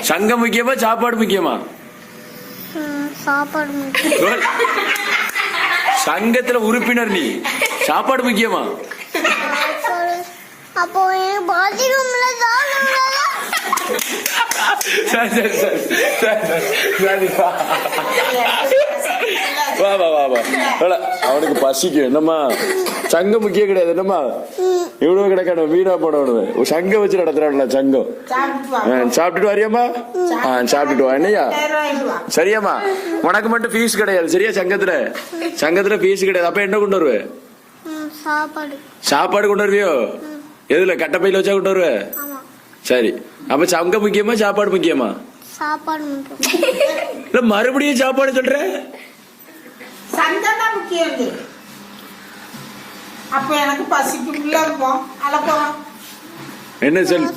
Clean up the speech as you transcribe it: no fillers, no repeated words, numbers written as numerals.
சங்கம் முக்கியமா சாப்பாடு முக்கியமா? சாப்பாடு முக்கியம். சங்கத்துல உறுப்பினர் நீ, சாப்பாடு முக்கியமா? அப்போ பாத்ரூம்ல அவனுக்கு பசிக்கும் என்னம்மா. சங்கம் முக்கியம் கிடையாது என்னம்மா. இவ்வளவு கிடைக்கணும் வீணா போடணும். சங்கம் வச்சு நடத்துறான்ல சங்கம். சாப்பிட்டுட்டு வரியாம்மா? சாப்பிட்டுட்டு வா என்னையா. சரியாம்மா, உனக்கு மட்டும் ஃபீஸ் கிடையாது சரியா? சங்கத்துல ஃபீஸ் கிடையாது. அப்ப என்ன கொண்டு வருவேன்? சாப்பாடு கொண்டு வருவியோ? எதுல கட்டப்பையில வச்சா கொண்டு வருவேன்? சரி, அப்ப சங்கம் முக்கியமா சாப்பாடு முக்கியமா? சாப்பாடு முக்கியம். இல்ல மறுபடியும் சாப்பாடு சொல்ற? சங்கம் தான் முக்கியம். அப்ப எனக்கு பசிக்கு இருக்கும். என்ன சொல்?